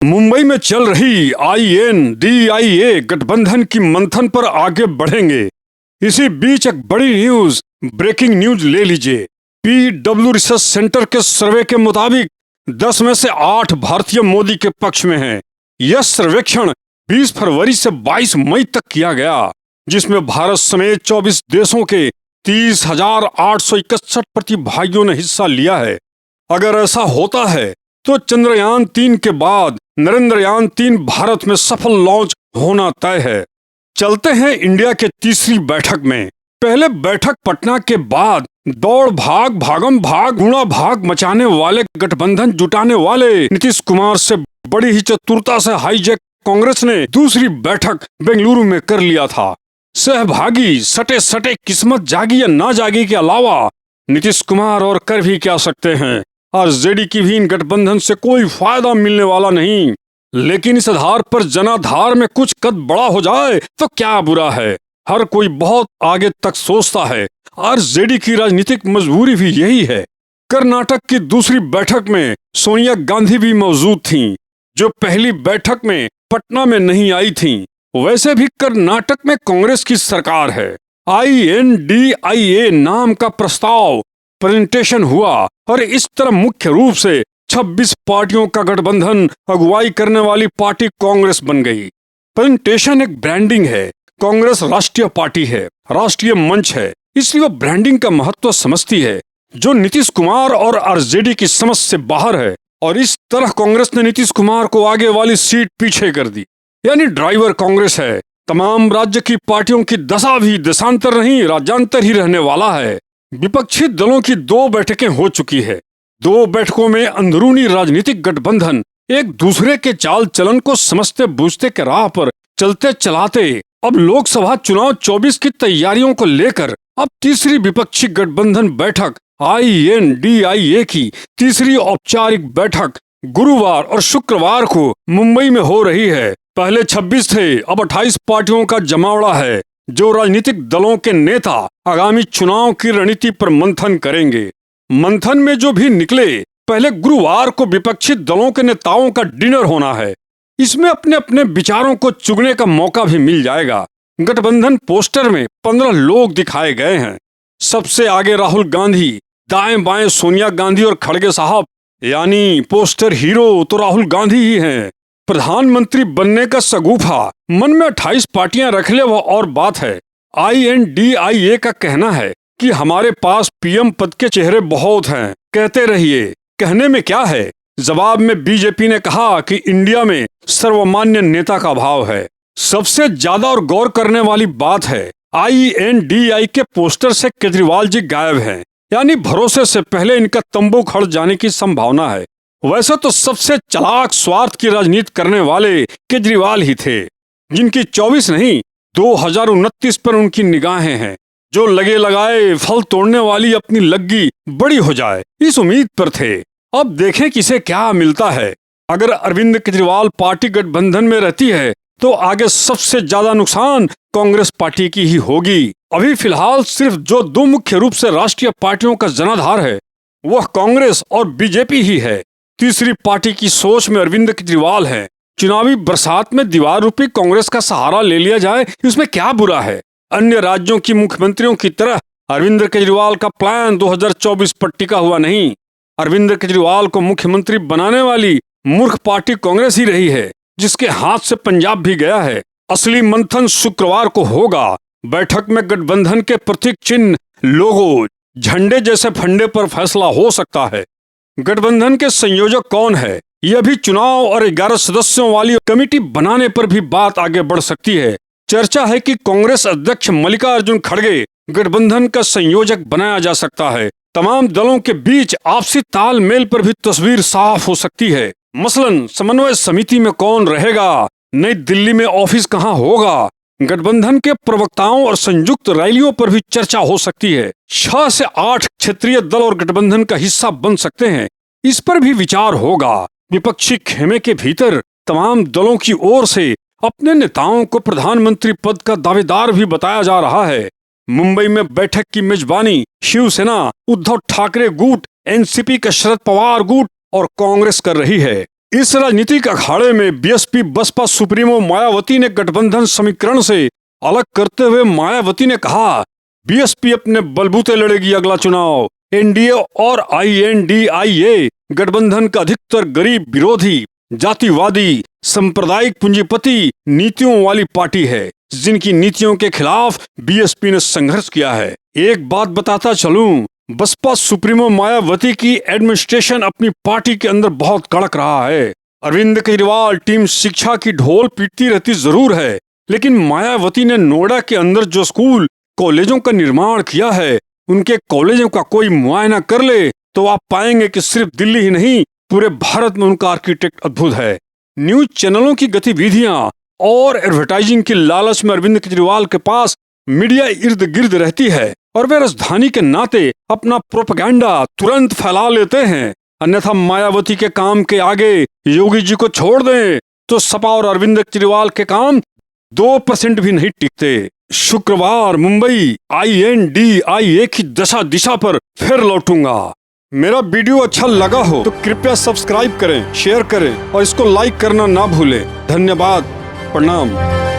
मुंबई में चल रही INDIA गठबंधन की मंथन पर आगे बढ़ेंगे। इसी बीच एक बड़ी न्यूज, ब्रेकिंग न्यूज ले लीजिए। PW रिसर्च सेंटर के सर्वे के मुताबिक 10 में से 8 भारतीय मोदी के पक्ष में हैं। यह सर्वेक्षण 20 फरवरी से 22 मई तक किया गया, जिसमें भारत समेत 24 देशों के 30,861 प्रतिभागियों ने हिस्सा लिया है। अगर ऐसा होता है तो चंद्रयान 3 के बाद नरेंद्रयान 3 भारत में सफल लॉन्च होना तय है। चलते हैं इंडिया के तीसरी बैठक में। पहले बैठक पटना के बाद दौड़ भाग भागम भाग गुणा भाग मचाने वाले गठबंधन जुटाने वाले नीतीश कुमार से बड़ी ही चतुरता से हाईजैक कांग्रेस ने दूसरी बैठक बेंगलुरु में कर लिया था। सहभागी सटे सटे किस्मत जागी या ना जागी के अलावा नीतीश कुमार और कर भी क्या सकते हैं। RJD की भी इन गठबंधन से कोई फायदा मिलने वाला नहीं। लेकिन इस आधार पर जनाधार में कुछ कद बड़ा हो जाए तो क्या बुरा है। हर कोई बहुत आगे तक सोचता है। RJD की राजनीतिक मजबूरी भी यही है। कर्नाटक की दूसरी बैठक में सोनिया गांधी भी मौजूद थीं, जो पहली बैठक में पटना में नहीं आई थीं। वैसे भी कर्नाटक में कांग्रेस की सरकार है। INDIA नाम का प्रस्ताव प्रेजेंटेशन हुआ और इस तरह मुख्य रूप से 26 पार्टियों का गठबंधन अगुवाई करने वाली पार्टी कांग्रेस बन गई। प्रेजेंटेशन एक ब्रांडिंग है। कांग्रेस राष्ट्रीय पार्टी है, राष्ट्रीय मंच है, इसलिए वो ब्रांडिंग का महत्व समझती है, जो नीतीश कुमार और RJD की समझ से बाहर है। और इस तरह कांग्रेस ने नीतीश कुमार को आगे वाली सीट पीछे कर दी, यानी ड्राइवर कांग्रेस है। तमाम राज्य की पार्टियों की दशा भी देशांतर नहीं राज्यांतर ही रहने वाला है। विपक्षी दलों की 2 बैठकें हो चुकी है। 2 बैठकों में अंदरूनी राजनीतिक गठबंधन एक दूसरे के चाल चलन को समझते बूझते के राह पर चलते चलाते अब लोकसभा चुनाव 24 की तैयारियों को लेकर अब तीसरी विपक्षी गठबंधन बैठक INDIA की तीसरी औपचारिक बैठक गुरुवार और शुक्रवार को मुंबई में हो रही है। पहले 26 थे, अब 28 पार्टियों का जमावड़ा है, जो राजनीतिक दलों के नेता आगामी चुनाव की रणनीति पर मंथन करेंगे। मंथन में जो भी निकले, पहले गुरुवार को विपक्षी दलों के नेताओं का डिनर होना है। इसमें अपने अपने विचारों को चुगने का मौका भी मिल जाएगा। गठबंधन पोस्टर में 15 लोग दिखाए गए हैं। सबसे आगे राहुल गांधी, दाएं बाएं सोनिया गांधी और खड़गे साहब, यानी पोस्टर हीरो तो राहुल गांधी ही हैं। प्रधानमंत्री बनने का सगुफा मन में 28 पार्टियां रख ले, वो और बात है। INDIA का कहना है कि हमारे पास PM पद के चेहरे बहुत हैं, कहते रहिए। कहने में क्या है। जवाब में BJP ने कहा कि इंडिया में सर्वमान्य नेता का अभाव है। सबसे ज्यादा और गौर करने वाली बात है, INDIA के पोस्टर से केजरीवाल जी गायब हैं, यानी भरोसे से पहले इनका तंबू खड़ जाने की संभावना है। वैसे तो सबसे चालाक स्वार्थ की राजनीति करने वाले केजरीवाल ही थे, जिनकी 24 नहीं 2029 पर उनकी निगाहें हैं, जो लगे लगाए फल तोड़ने वाली अपनी लग्गी बड़ी हो जाए, इस उम्मीद पर थे। अब देखें किसे क्या मिलता है। अगर अरविंद केजरीवाल पार्टी गठबंधन में रहती है तो आगे सबसे ज्यादा नुकसान कांग्रेस पार्टी की ही होगी। अभी फिलहाल सिर्फ जो 2 मुख्य रूप से राष्ट्रीय पार्टियों का जनाधार है, वह कांग्रेस और BJP ही है। तीसरी पार्टी की सोच में अरविंद केजरीवाल है। चुनावी बरसात में दीवार रूपी कांग्रेस का सहारा ले लिया जाए, इसमें क्या बुरा है। अन्य राज्यों की मुख्यमंत्रियों की तरह अरविंद केजरीवाल का प्लान 2024 पर टिका हुआ नहीं। अरविंद केजरीवाल को मुख्यमंत्री बनाने वाली मूर्ख पार्टी कांग्रेस ही रही है, जिसके हाथ से पंजाब भी गया है। असली मंथन शुक्रवार को होगा। बैठक में गठबंधन के प्रतीक चिन्ह, लोगो, झंडे जैसे फंडे पर फैसला हो सकता है। गठबंधन के संयोजक कौन है, यह भी चुनाव और 11 सदस्यों वाली कमेटी बनाने पर भी बात आगे बढ़ सकती है। चर्चा है कि कांग्रेस अध्यक्ष मल्लिकार्जुन खड़गे गठबंधन का संयोजक बनाया जा सकता है। तमाम दलों के बीच आपसी तालमेल पर भी तस्वीर साफ हो सकती है। मसलन समन्वय समिति में कौन रहेगा, नई दिल्ली में ऑफिस कहां होगा, गठबंधन के प्रवक्ताओं और संयुक्त रैलियों पर भी चर्चा हो सकती है। 6 से 8 क्षेत्रीय दल और गठबंधन का हिस्सा बन सकते हैं, इस पर भी विचार होगा। विपक्षी खेमे के भीतर तमाम दलों की ओर से अपने नेताओं को प्रधानमंत्री पद का दावेदार भी बताया जा रहा है। मुंबई में बैठक की मेजबानी शिवसेना, उद्धव ठाकरे गुट, NCP का शरद पवार गुट और कांग्रेस कर रही है। इस राजनीतिक अखाड़े में बीएसपी बसपा सुप्रीमो मायावती ने गठबंधन समीकरण से अलग करते हुए मायावती ने कहा, बीएसपी अपने बलबूते लड़ेगी अगला चुनाव। एनडीए और आईएनडीआईए गठबंधन का अधिकतर गरीब विरोधी, जातिवादी, सांप्रदायिक पूंजीपति नीतियों वाली पार्टी है, जिनकी नीतियों के खिलाफ बीएसपी ने संघर्ष किया है। एक बात बताता चलूं, बसपा सुप्रीमो मायावती की एडमिनिस्ट्रेशन अपनी पार्टी के अंदर बहुत कड़क रहा है। अरविंद केजरीवाल टीम शिक्षा की ढोल पीटती रहती जरूर है, लेकिन मायावती ने नोएडा के अंदर जो स्कूल कॉलेजों का निर्माण किया है, उनके कॉलेजों का कोई मुआयना कर ले तो आप पाएंगे कि सिर्फ दिल्ली ही नहीं, पूरे भारत में उनका आर्किटेक्ट अद्भुत है। न्यूज चैनलों की गतिविधियां और एडवर्टाइजिंग की लालच में अरविंद केजरीवाल के पास मीडिया इर्द गिर्द रहती है और वे राजधानी के नाते अपना प्रोपेगेंडा तुरंत फैला लेते हैं। अन्यथा मायावती के काम के आगे योगी जी को छोड़ दें तो सपा और अरविंद केजरीवाल के काम 2% भी नहीं टिकते। शुक्रवार मुंबई आईएनडीआईए की दशा दिशा पर फिर लौटूंगा। मेरा वीडियो अच्छा लगा हो तो कृपया सब्सक्राइब करें, शेयर करें और इसको लाइक करना ना भूलें। धन्यवाद। प्रणाम।